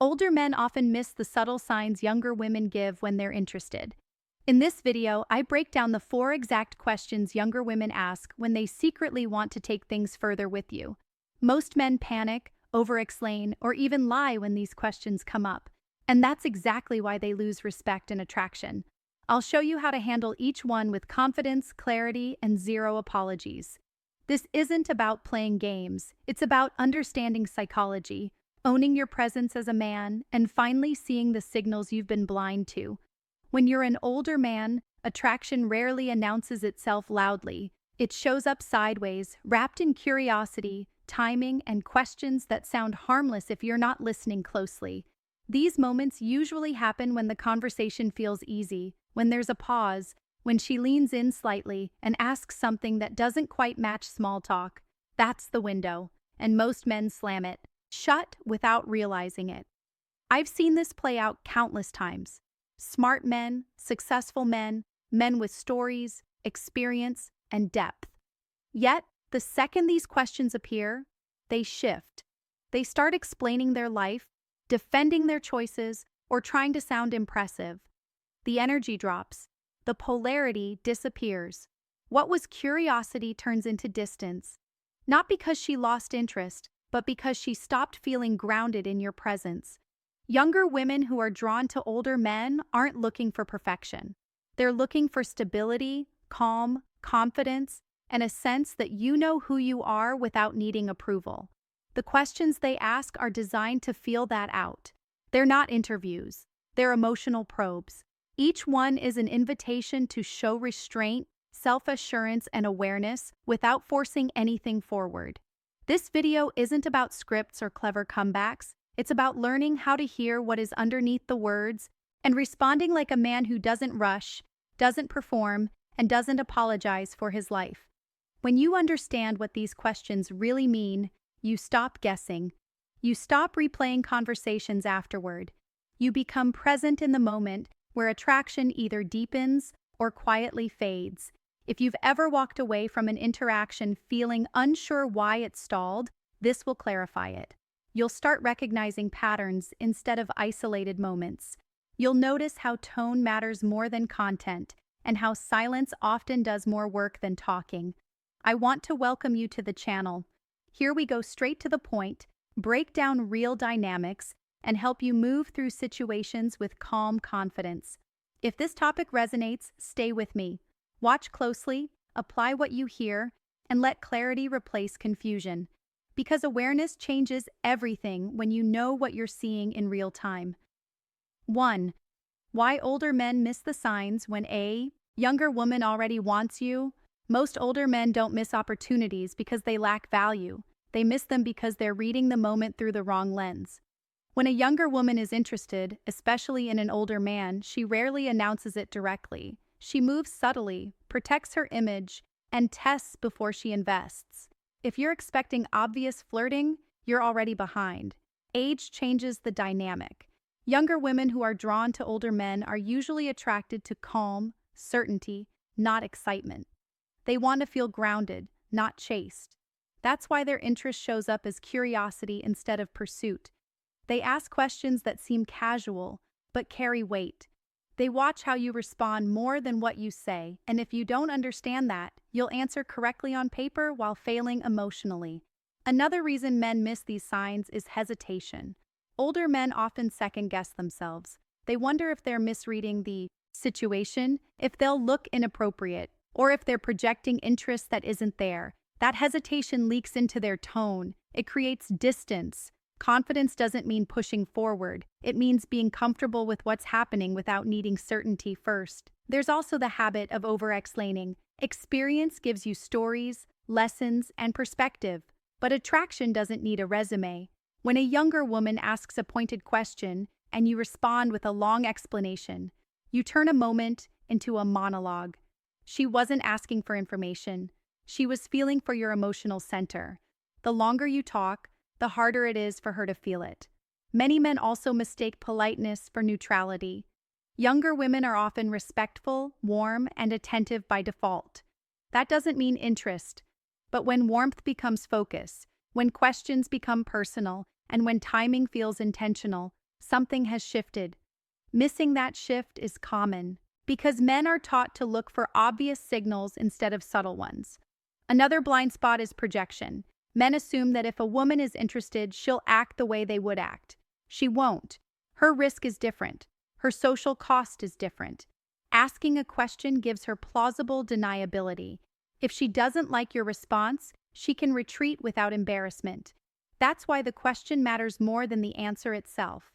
Older men often miss the subtle signs younger women give when they're interested. In this video, I break down the 4 exact questions younger women ask when they secretly want to take things further with you. Most men panic, over-explain, or even lie when these questions come up, and that's exactly why they lose respect and attraction. I'll show you how to handle each one with confidence, clarity, and zero apologies. This isn't about playing games, it's about understanding psychology, owning your presence as a man, and finally seeing the signals you've been blind to. When you're an older man, attraction rarely announces itself loudly. It shows up sideways, wrapped in curiosity, timing, and questions that sound harmless if you're not listening closely. These moments usually happen when the conversation feels easy, when there's a pause, when she leans in slightly and asks something that doesn't quite match small talk. That's the window, and most men slam it shut without realizing it. I've seen this play out countless times. Smart men, successful men, men with stories, experience, and depth. Yet, the second these questions appear, they shift. They start explaining their life, defending their choices, or trying to sound impressive. The energy drops. The polarity disappears. What was curiosity turns into distance. Not because she lost interest, but because she stopped feeling grounded in your presence. Younger women who are drawn to older men aren't looking for perfection. They're looking for stability, calm, confidence, and a sense that you know who you are without needing approval. The questions they ask are designed to feel that out. They're not interviews. They're emotional probes. Each one is an invitation to show restraint, self-assurance, and awareness without forcing anything forward. This video isn't about scripts or clever comebacks. It's about learning how to hear what is underneath the words and responding like a man who doesn't rush, doesn't perform, and doesn't apologize for his life. When you understand what these questions really mean, you stop guessing. You stop replaying conversations afterward. You become present in the moment where attraction either deepens or quietly fades. If you've ever walked away from an interaction feeling unsure why it stalled, this will clarify it. You'll start recognizing patterns instead of isolated moments. You'll notice how tone matters more than content, and how silence often does more work than talking. I want to welcome you to the channel. Here we go straight to the point, break down real dynamics, and help you move through situations with calm confidence. If this topic resonates, stay with me. Watch closely, apply what you hear, and let clarity replace confusion. Because awareness changes everything when you know what you're seeing in real time. 1. Why older men miss the signs when a younger woman already wants you? Most older men don't miss opportunities because they lack value. They miss them because they're reading the moment through the wrong lens. When a younger woman is interested, especially in an older man, she rarely announces it directly. She moves subtly, protects her image, and tests before she invests. If you're expecting obvious flirting, you're already behind. Age changes the dynamic. Younger women who are drawn to older men are usually attracted to calm, certainty, not excitement. They want to feel grounded, not chased. That's why their interest shows up as curiosity instead of pursuit. They ask questions that seem casual, but carry weight. They watch how you respond more than what you say, and if you don't understand that, you'll answer correctly on paper while failing emotionally. Another reason men miss these signs is hesitation. Older men often second-guess themselves. They wonder if they're misreading the situation, if they'll look inappropriate, or if they're projecting interest that isn't there. That hesitation leaks into their tone. It creates distance. Confidence doesn't mean pushing forward. It means being comfortable with what's happening without needing certainty first. There's also the habit of over-explaining. Experience gives you stories, lessons, and perspective, but attraction doesn't need a resume. When a younger woman asks a pointed question and you respond with a long explanation, you turn a moment into a monologue. She wasn't asking for information. She was feeling for your emotional center. The longer you talk, the harder it is for her to feel it. Many men also mistake politeness for neutrality. Younger women are often respectful, warm, and attentive by default. That doesn't mean interest, but when warmth becomes focus, when questions become personal, and when timing feels intentional, something has shifted. Missing that shift is common because men are taught to look for obvious signals instead of subtle ones. Another blind spot is projection. Men assume that if a woman is interested, she'll act the way they would act. She won't. Her risk is different. Her social cost is different. Asking a question gives her plausible deniability. If she doesn't like your response, she can retreat without embarrassment. That's why the question matters more than the answer itself.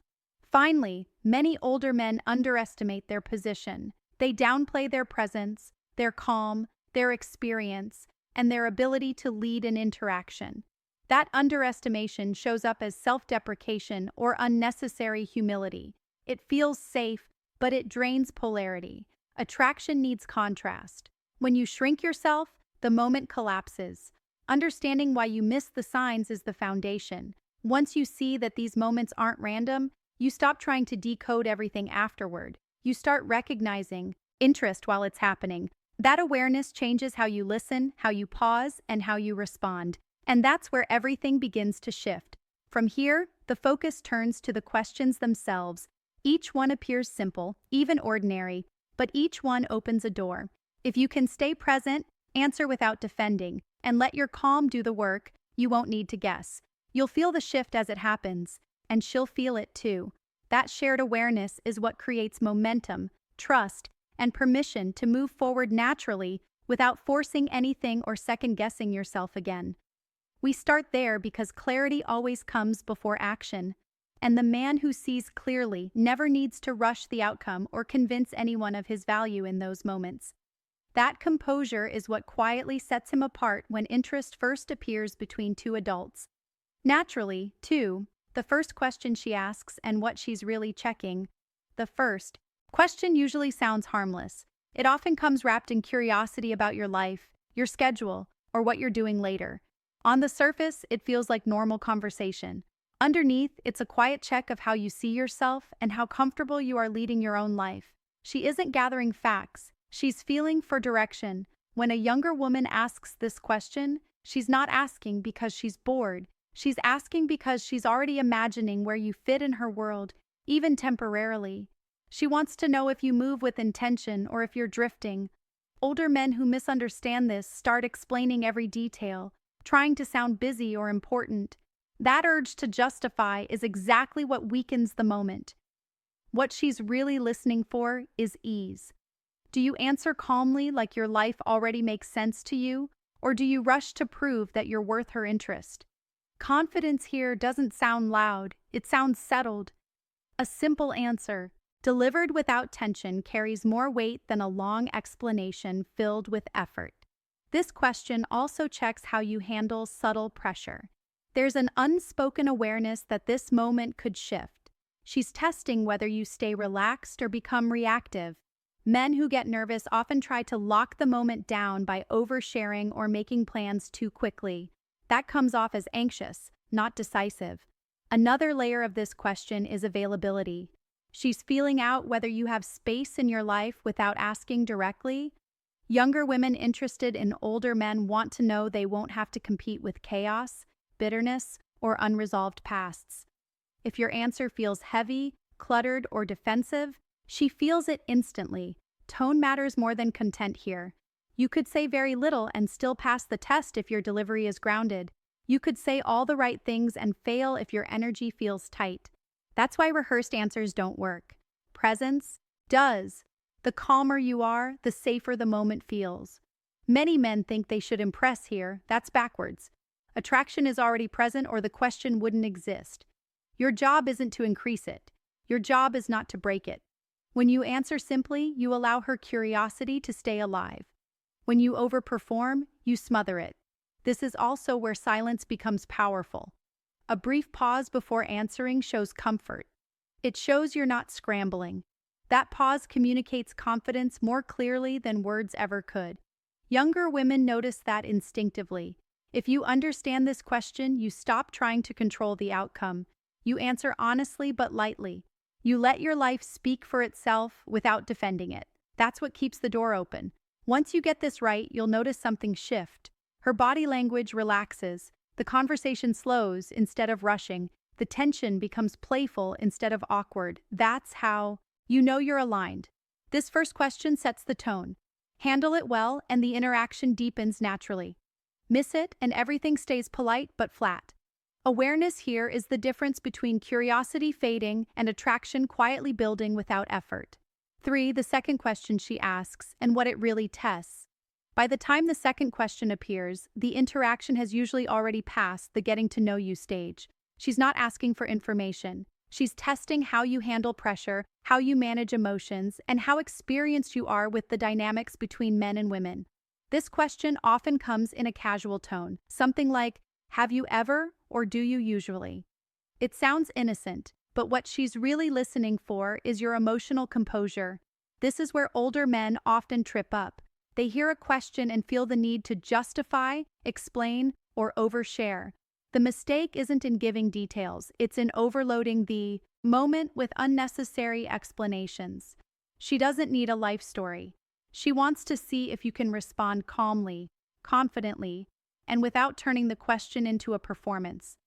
Finally, many older men underestimate their position. They downplay their presence, their calm, their experience, and their ability to lead an interaction. That underestimation shows up as self-deprecation or unnecessary humility. It feels safe, but it drains polarity. Attraction needs contrast. When you shrink yourself, the moment collapses. Understanding why you miss the signs is the foundation. Once you see that these moments aren't random, you stop trying to decode everything afterward. You start recognizing interest while it's happening. That awareness changes how you listen, how you pause, and how you respond. And that's where everything begins to shift. From here, the focus turns to the questions themselves. Each one appears simple, even ordinary, but each one opens a door. If you can stay present, answer without defending, and let your calm do the work, you won't need to guess. You'll feel the shift as it happens, and she'll feel it too. That shared awareness is what creates momentum, trust, and permission to move forward naturally without forcing anything or second-guessing yourself again. We start there because clarity always comes before action, and the man who sees clearly never needs to rush the outcome or convince anyone of his value in those moments. That composure is what quietly sets him apart when interest first appears between two adults. Naturally, too, the first question she asks and what she's really checking. The first question usually sounds harmless. It often comes wrapped in curiosity about your life, your schedule, or what you're doing later. On the surface, it feels like normal conversation. Underneath, it's a quiet check of how you see yourself and how comfortable you are leading your own life. She isn't gathering facts. She's feeling for direction. When a younger woman asks this question, she's not asking because she's bored. She's asking because she's already imagining where you fit in her world, even temporarily. She wants to know if you move with intention or if you're drifting. Older men who misunderstand this start explaining every detail, trying to sound busy or important. That urge to justify is exactly what weakens the moment. What she's really listening for is ease. Do you answer calmly like your life already makes sense to you, or do you rush to prove that you're worth her interest? Confidence here doesn't sound loud, it sounds settled. A simple answer, delivered without tension, carries more weight than a long explanation filled with effort. This question also checks how you handle subtle pressure. There's an unspoken awareness that this moment could shift. She's testing whether you stay relaxed or become reactive. Men who get nervous often try to lock the moment down by oversharing or making plans too quickly. That comes off as anxious, not decisive. Another layer of this question is availability. She's feeling out whether you have space in your life without asking directly. Younger women interested in older men want to know they won't have to compete with chaos, bitterness, or unresolved pasts. If your answer feels heavy, cluttered, or defensive, she feels it instantly. Tone matters more than content here. You could say very little and still pass the test if your delivery is grounded. You could say all the right things and fail if your energy feels tight. That's why rehearsed answers don't work. Presence does. The calmer you are, the safer the moment feels. Many men think they should impress here. That's backwards. Attraction is already present or the question wouldn't exist. Your job isn't to increase it. Your job is not to break it. When you answer simply, you allow her curiosity to stay alive. When you overperform, you smother it. This is also where silence becomes powerful. A brief pause before answering shows comfort. It shows you're not scrambling. That pause communicates confidence more clearly than words ever could. Younger women notice that instinctively. If you understand this question, you stop trying to control the outcome. You answer honestly but lightly. You let your life speak for itself without defending it. That's what keeps the door open. Once you get this right, you'll notice something shift. Her body language relaxes. The conversation slows instead of rushing. The tension becomes playful instead of awkward. That's how you know you're aligned. This first question sets the tone. Handle it well, and the interaction deepens naturally. Miss it, and everything stays polite but flat. Awareness here is the difference between curiosity fading and attraction quietly building without effort. 3. The second question she asks, and what it really tests. By the time the second question appears, the interaction has usually already passed the getting to know you stage. She's not asking for information. She's testing how you handle pressure, how you manage emotions, and how experienced you are with the dynamics between men and women. This question often comes in a casual tone, something like, "Have you ever, or do you usually?" It sounds innocent, but what she's really listening for is your emotional composure. This is where older men often trip up. They hear a question and feel the need to justify, explain, or overshare. The mistake isn't in giving details, it's in overloading the moment with unnecessary explanations. She doesn't need a life story. She wants to see if you can respond calmly, confidently, and without turning the question into a performance.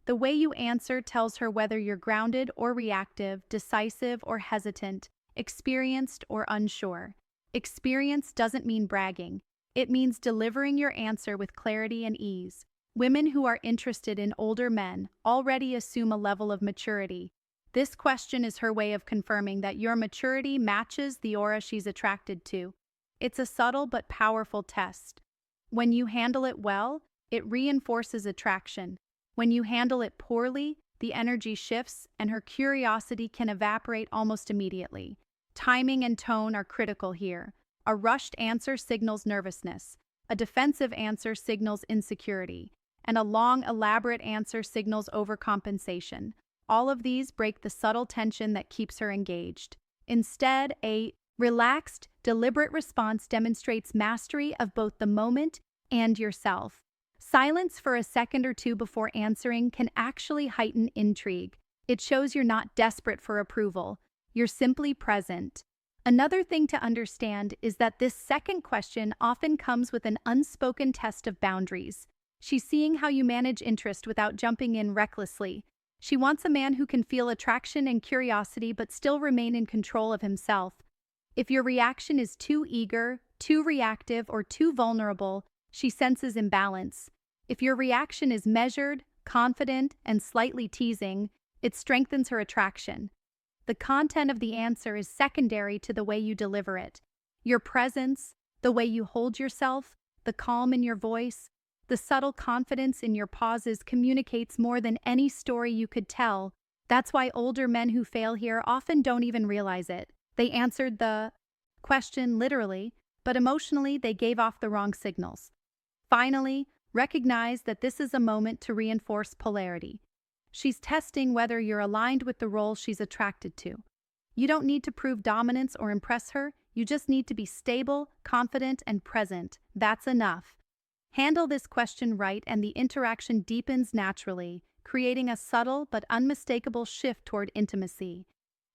The way you answer tells her whether you're grounded or reactive, decisive or hesitant, experienced or unsure. Experience doesn't mean bragging. It means delivering your answer with clarity and ease. Women who are interested in older men already assume a level of maturity. This question is her way of confirming that your maturity matches the aura she's attracted to. It's a subtle but powerful test. When you handle it well, it reinforces attraction. When you handle it poorly, the energy shifts and her curiosity can evaporate almost immediately. Timing and tone are critical here. A rushed answer signals nervousness, a defensive answer signals insecurity, and a long, elaborate answer signals overcompensation. All of these break the subtle tension that keeps her engaged. Instead, a relaxed, deliberate response demonstrates mastery of both the moment and yourself. Silence for a second or two before answering can actually heighten intrigue. It shows you're not desperate for approval. You're simply present. Another thing to understand is that this second question often comes with an unspoken test of boundaries. She's seeing how you manage interest without jumping in recklessly. She wants a man who can feel attraction and curiosity but still remain in control of himself. If your reaction is too eager, too reactive, or too vulnerable, she senses imbalance. If your reaction is measured, confident, and slightly teasing, it strengthens her attraction. The content of the answer is secondary to the way you deliver it. Your presence, the way you hold yourself, the calm in your voice, the subtle confidence in your pauses communicates more than any story you could tell. That's why older men who fail here often don't even realize it. They answered the question literally, but emotionally they gave off the wrong signals. Finally, recognize that this is a moment to reinforce polarity. She's testing whether you're aligned with the role she's attracted to. You don't need to prove dominance or impress her, you just need to be stable, confident, and present. That's enough. Handle this question right and the interaction deepens naturally, creating a subtle but unmistakable shift toward intimacy.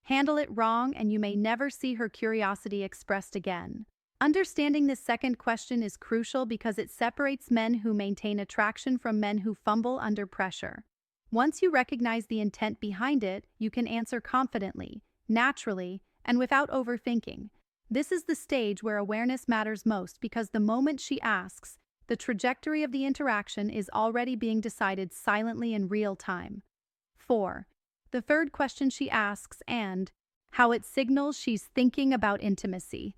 Handle it wrong and you may never see her curiosity expressed again. Understanding this second question is crucial because it separates men who maintain attraction from men who fumble under pressure. Once you recognize the intent behind it, you can answer confidently, naturally, and without overthinking. This is the stage where awareness matters most because the moment she asks, the trajectory of the interaction is already being decided silently in real time. 4. The third question she asks and how it signals she's thinking about intimacy.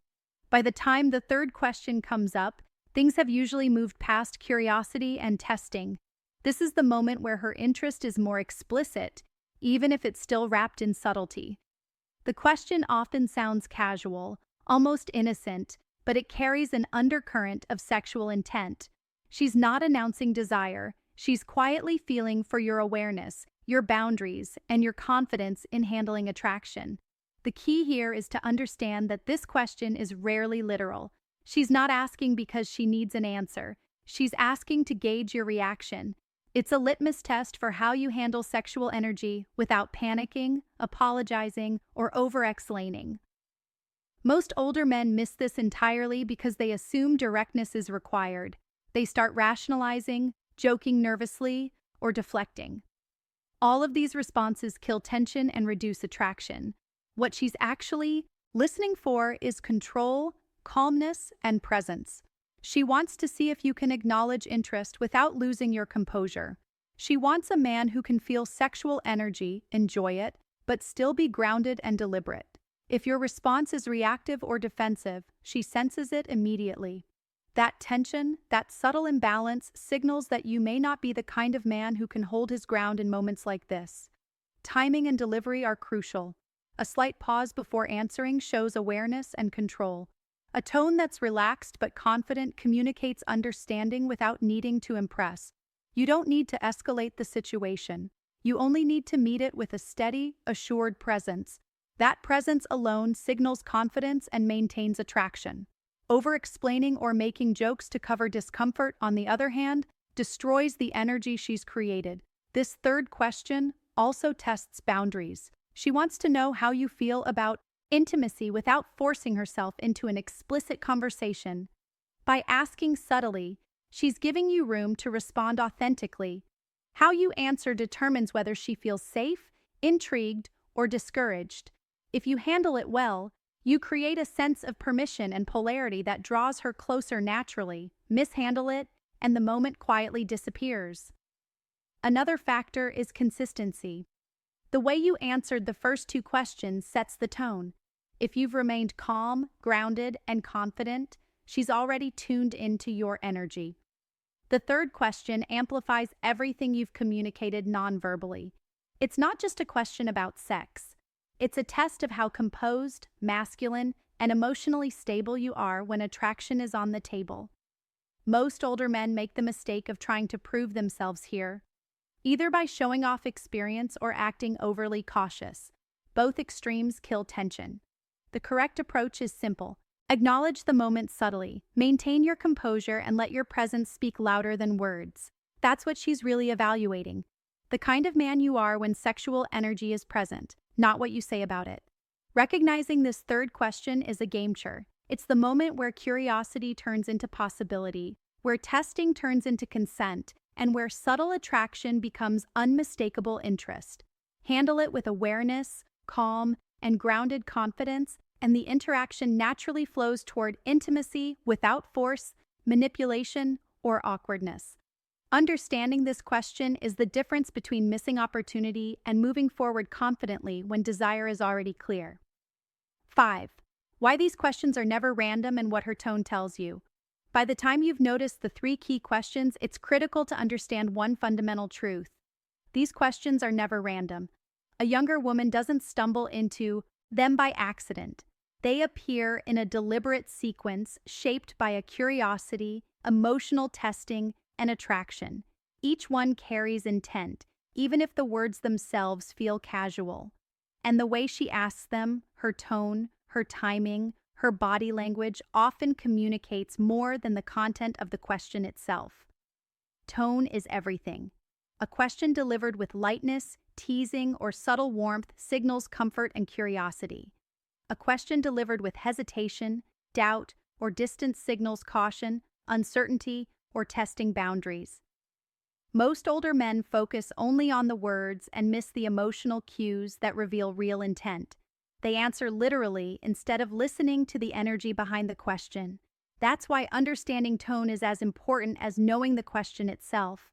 By the time the third question comes up, things have usually moved past curiosity and testing. This is the moment where her interest is more explicit, even if it's still wrapped in subtlety. The question often sounds casual, almost innocent, but it carries an undercurrent of sexual intent. She's not announcing desire, she's quietly feeling for your awareness, your boundaries, and your confidence in handling attraction. The key here is to understand that this question is rarely literal. She's not asking because she needs an answer. She's asking to gauge your reaction. It's a litmus test for how you handle sexual energy without panicking, apologizing, or over-explaining. Most older men miss this entirely because they assume directness is required. They start rationalizing, joking nervously, or deflecting. All of these responses kill tension and reduce attraction. What she's actually listening for is control, calmness, and presence. She wants to see if you can acknowledge interest without losing your composure. She wants a man who can feel sexual energy, enjoy it, but still be grounded and deliberate. If your response is reactive or defensive, she senses it immediately. That tension, that subtle imbalance, signals that you may not be the kind of man who can hold his ground in moments like this. Timing and delivery are crucial. A slight pause before answering shows awareness and control. A tone that's relaxed but confident communicates understanding without needing to impress. You don't need to escalate the situation. You only need to meet it with a steady, assured presence. That presence alone signals confidence and maintains attraction. Over-explaining or making jokes to cover discomfort, on the other hand, destroys the energy she's created. This third question also tests boundaries. She wants to know how you feel about intimacy without forcing herself into an explicit conversation. By asking subtly, she's giving you room to respond authentically. How you answer determines whether she feels safe, intrigued, or discouraged. If you handle it well, you create a sense of permission and polarity that draws her closer naturally. Mishandle it, and the moment quietly disappears. Another factor is consistency. The way you answered the first two questions sets the tone. If you've remained calm, grounded, and confident, she's already tuned into your energy. The third question amplifies everything you've communicated non-verbally. It's not just a question about sex. It's a test of how composed, masculine, and emotionally stable you are when attraction is on the table. Most older men make the mistake of trying to prove themselves here, either by showing off experience or acting overly cautious. Both extremes kill tension. The correct approach is simple. Acknowledge the moment subtly, maintain your composure, and let your presence speak louder than words. That's what she's really evaluating. The kind of man you are when sexual energy is present, not what you say about it. Recognizing this third question is a game changer. It's the moment where curiosity turns into possibility, where testing turns into consent, and where subtle attraction becomes unmistakable interest. Handle it with awareness, calm, and grounded confidence, and the interaction naturally flows toward intimacy without force, manipulation, or awkwardness. Understanding this question is the difference between missing opportunity and moving forward confidently when desire is already clear. 5. Why these questions are never random and what her tone tells you. By the time you've noticed the 3 key questions, it's critical to understand one fundamental truth. These questions are never random. A younger woman doesn't stumble into them by accident. They appear in a deliberate sequence shaped by a curiosity, emotional testing, and attraction. Each one carries intent, even if the words themselves feel casual. And the way she asks them, her tone, her timing, her body language often communicates more than the content of the question itself. Tone is everything. A question delivered with lightness, teasing, or subtle warmth signals comfort and curiosity. A question delivered with hesitation, doubt, or distance signals caution, uncertainty, or testing boundaries. Most older men focus only on the words and miss the emotional cues that reveal real intent. They answer literally instead of listening to the energy behind the question. That's why understanding tone is as important as knowing the question itself.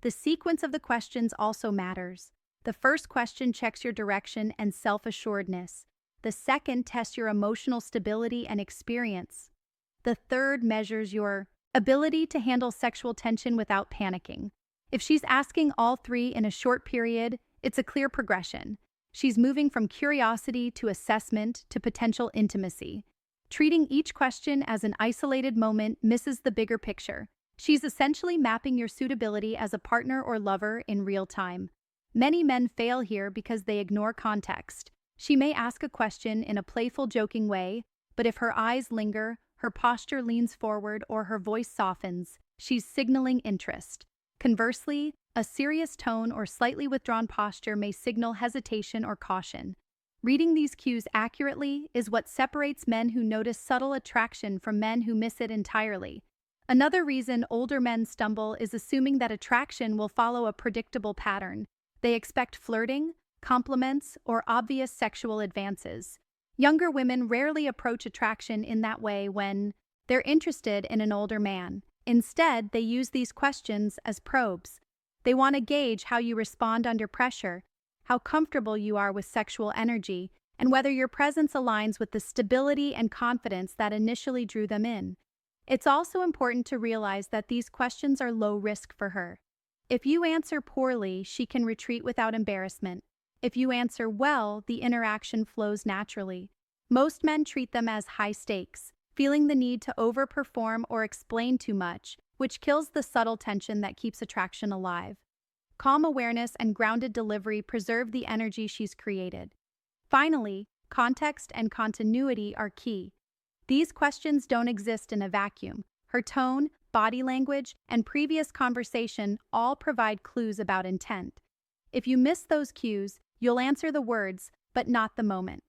The sequence of the questions also matters. The first question checks your direction and self-assuredness. The second tests your emotional stability and experience. The third measures your ability to handle sexual tension without panicking. If she's asking all 3 in a short period, it's a clear progression. She's moving from curiosity to assessment to potential intimacy. Treating each question as an isolated moment misses the bigger picture. She's essentially mapping your suitability as a partner or lover in real time. Many men fail here because they ignore context. She may ask a question in a playful, joking way, but if her eyes linger, her posture leans forward, or her voice softens, she's signaling interest. Conversely, a serious tone or slightly withdrawn posture may signal hesitation or caution. Reading these cues accurately is what separates men who notice subtle attraction from men who miss it entirely. Another reason older men stumble is assuming that attraction will follow a predictable pattern. They expect flirting, compliments, or obvious sexual advances. Younger women rarely approach attraction in that way when they're interested in an older man. Instead, they use these questions as probes. They want to gauge how you respond under pressure, how comfortable you are with sexual energy, and whether your presence aligns with the stability and confidence that initially drew them in. It's also important to realize that these questions are low risk for her. If you answer poorly, she can retreat without embarrassment. If you answer well, the interaction flows naturally. Most men treat them as high stakes, feeling the need to overperform or explain too much, which kills the subtle tension that keeps attraction alive. Calm awareness and grounded delivery preserve the energy she's created. Finally, context and continuity are key. These questions don't exist in a vacuum. Her tone, body language, and previous conversation all provide clues about intent. If you miss those cues, you'll answer the words, but not the moment.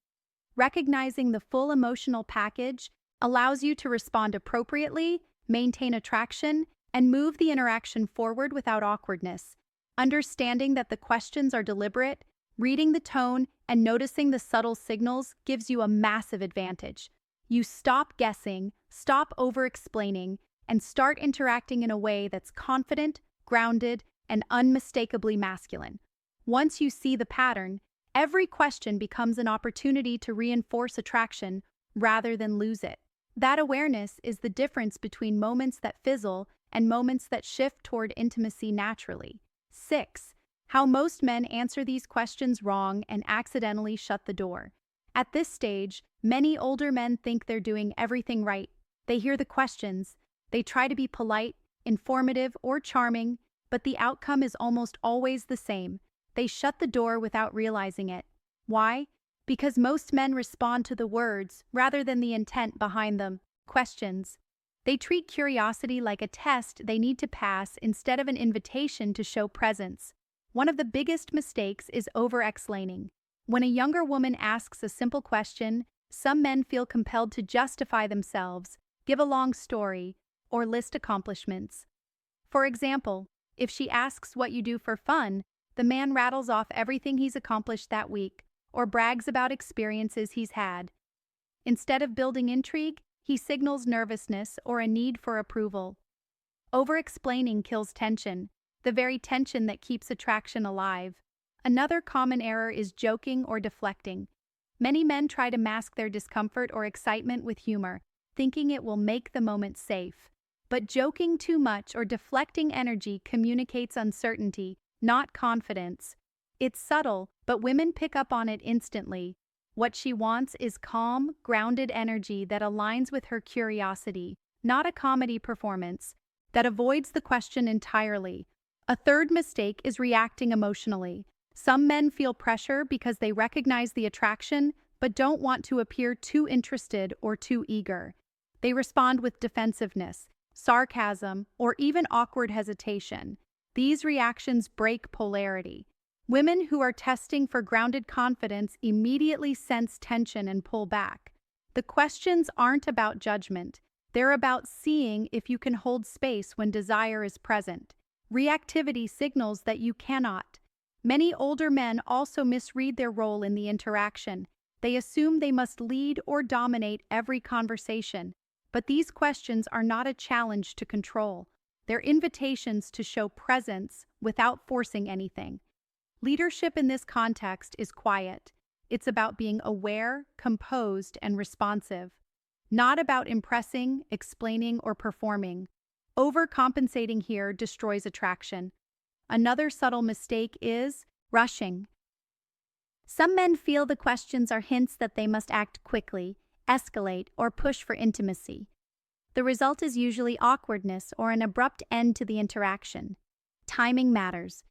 Recognizing the full emotional package allows you to respond appropriately, maintain attraction, and move the interaction forward without awkwardness. Understanding that the questions are deliberate, reading the tone, and noticing the subtle signals gives you a massive advantage. You stop guessing, stop over-explaining, and start interacting in a way that's confident, grounded, and unmistakably masculine. Once you see the pattern, every question becomes an opportunity to reinforce attraction rather than lose it. That awareness is the difference between moments that fizzle and moments that shift toward intimacy naturally. 6. How most men answer these questions wrong and accidentally shut the door. At this stage, many older men think they're doing everything right. They hear the questions, they try to be polite, informative, or charming, but the outcome is almost always the same. They shut the door without realizing it. Why? Because most men respond to the words rather than the intent behind them. Questions. They treat curiosity like a test they need to pass instead of an invitation to show presence. One of the biggest mistakes is over-explaining. When a younger woman asks a simple question, some men feel compelled to justify themselves, give a long story, or list accomplishments. For example, if she asks what you do for fun, the man rattles off everything he's accomplished that week, or brags about experiences he's had. Instead of building intrigue, he signals nervousness or a need for approval. Over-explaining kills tension, the very tension that keeps attraction alive. Another common error is joking or deflecting. Many men try to mask their discomfort or excitement with humor, thinking it will make the moment safe. But joking too much or deflecting energy communicates uncertainty, not confidence. It's subtle, but women pick up on it instantly. What she wants is calm, grounded energy that aligns with her curiosity, not a comedy performance that avoids the question entirely. A third mistake is reacting emotionally. Some men feel pressure because they recognize the attraction but don't want to appear too interested or too eager. They respond with defensiveness, sarcasm, or even awkward hesitation. These reactions break polarity. Women who are testing for grounded confidence immediately sense tension and pull back. The questions aren't about judgment. They're about seeing if you can hold space when desire is present. Reactivity signals that you cannot. Many older men also misread their role in the interaction. They assume they must lead or dominate every conversation. But these questions are not a challenge to control. They're invitations to show presence without forcing anything. Leadership in this context is quiet. It's about being aware, composed, and responsive. Not about impressing, explaining, or performing. Overcompensating here destroys attraction. Another subtle mistake is rushing. Some men feel the questions are hints that they must act quickly, escalate, or push for intimacy. The result is usually awkwardness or an abrupt end to the interaction. Timing matters.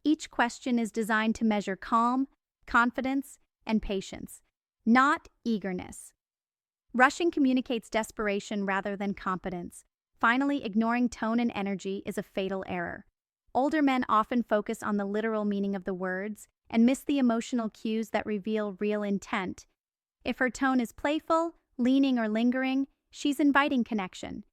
Each question is designed to measure calm, confidence, and patience, not eagerness. Rushing communicates desperation rather than competence. Finally, ignoring tone and energy is a fatal error. Older men often focus on the literal meaning of the words and miss the emotional cues that reveal real intent. If her tone is playful, leaning, or lingering, she's inviting connection.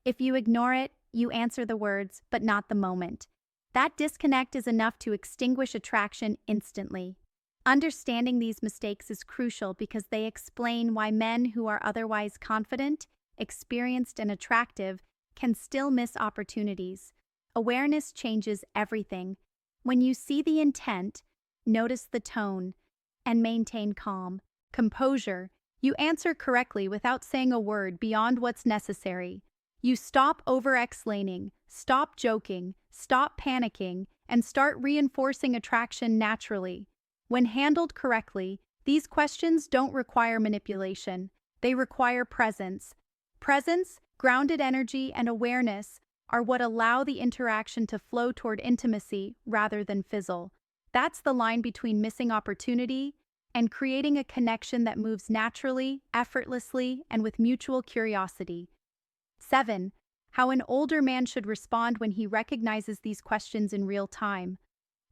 If you ignore it, you answer the words, but not the moment. That disconnect is enough to extinguish attraction instantly. Understanding these mistakes is crucial because they explain why men who are otherwise confident, experienced, and attractive can still miss opportunities. Awareness changes everything. When you see the intent, notice the tone, and maintain calm, composure, you answer correctly without saying a word beyond what's necessary. You stop over-explaining, stop joking, stop panicking, and start reinforcing attraction naturally. When handled correctly, these questions don't require manipulation. They require presence. Presence, grounded energy, and awareness are what allow the interaction to flow toward intimacy rather than fizzle. That's the line between missing opportunity and creating a connection that moves naturally, effortlessly, and with mutual curiosity. 7. How an older man should respond when he recognizes these questions in real time.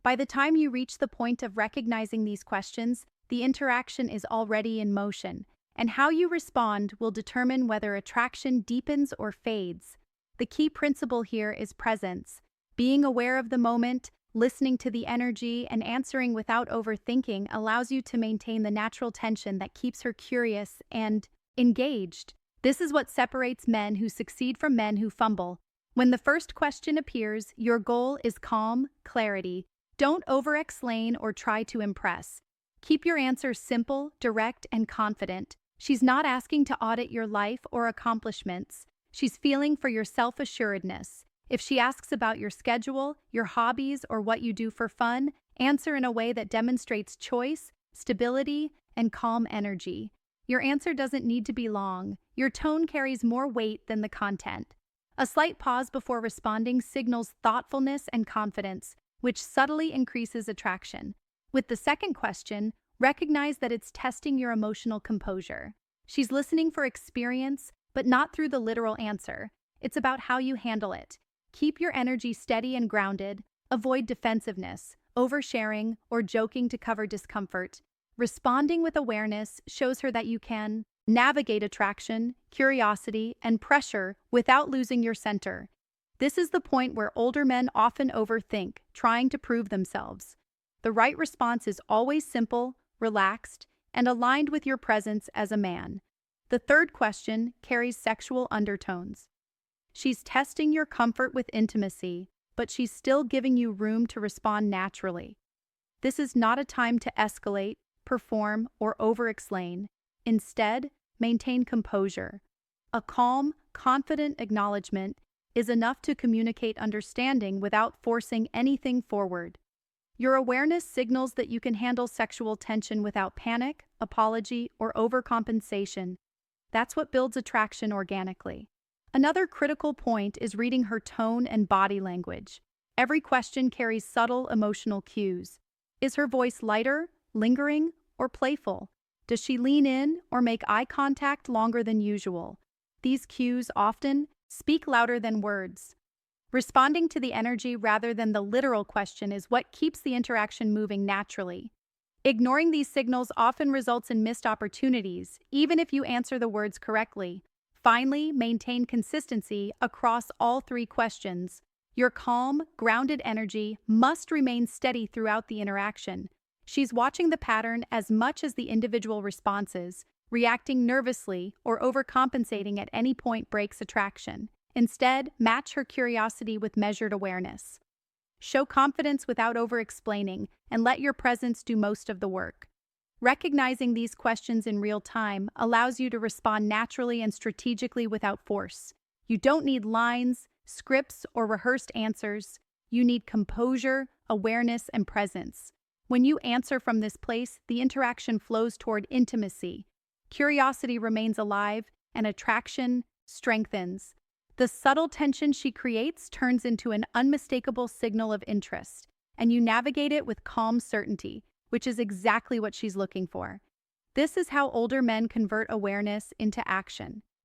By the time you reach the point of recognizing these questions, the interaction is already in motion, and how you respond will determine whether attraction deepens or fades. The key principle here is presence. Being aware of the moment, listening to the energy, and answering without overthinking allows you to maintain the natural tension that keeps her curious and engaged. This is what separates men who succeed from men who fumble. When the first question appears, your goal is calm, clarity. Don't over-explain or try to impress. Keep your answers simple, direct, and confident. She's not asking to audit your life or accomplishments. She's feeling for your self-assuredness. If she asks about your schedule, your hobbies, or what you do for fun, answer in a way that demonstrates choice, stability, and calm energy. Your answer doesn't need to be long. Your tone carries more weight than the content. A slight pause before responding signals thoughtfulness and confidence, which subtly increases attraction. With the second question, recognize that it's testing your emotional composure. She's listening for experience, but not through the literal answer. It's about how you handle it. Keep your energy steady and grounded. Avoid defensiveness, oversharing, or joking to cover discomfort. Responding with awareness shows her that you can navigate attraction, curiosity, and pressure without losing your center. This is the point where older men often overthink, trying to prove themselves. The right response is always simple, relaxed, and aligned with your presence as a man. The third question carries sexual undertones. She's testing your comfort with intimacy, but she's still giving you room to respond naturally. This is not a time to escalate, perform, or over-explain. Instead, maintain composure. A calm, confident acknowledgement is enough to communicate understanding without forcing anything forward. Your awareness signals that you can handle sexual tension without panic, apology, or overcompensation. That's what builds attraction organically. Another critical point is reading her tone and body language. Every question carries subtle emotional cues. Is her voice lighter, lingering, or playful? Does she lean in or make eye contact longer than usual? These cues often speak louder than words. Responding to the energy rather than the literal question is what keeps the interaction moving naturally. Ignoring these signals often results in missed opportunities, even if you answer the words correctly. Finally, maintain consistency across all three questions. Your calm, grounded energy must remain steady throughout the interaction. She's watching the pattern as much as the individual responses. Reacting nervously or overcompensating at any point breaks attraction. Instead, match her curiosity with measured awareness. Show confidence without over-explaining, and let your presence do most of the work. Recognizing these questions in real time allows you to respond naturally and strategically without force. You don't need lines, scripts, or rehearsed answers. You need composure, awareness, and presence. When you answer from this place, the interaction flows toward intimacy. Curiosity remains alive, and attraction strengthens. The subtle tension she creates turns into an unmistakable signal of interest, and you navigate it with calm certainty, which is exactly what she's looking for. This is how older men convert awareness into action.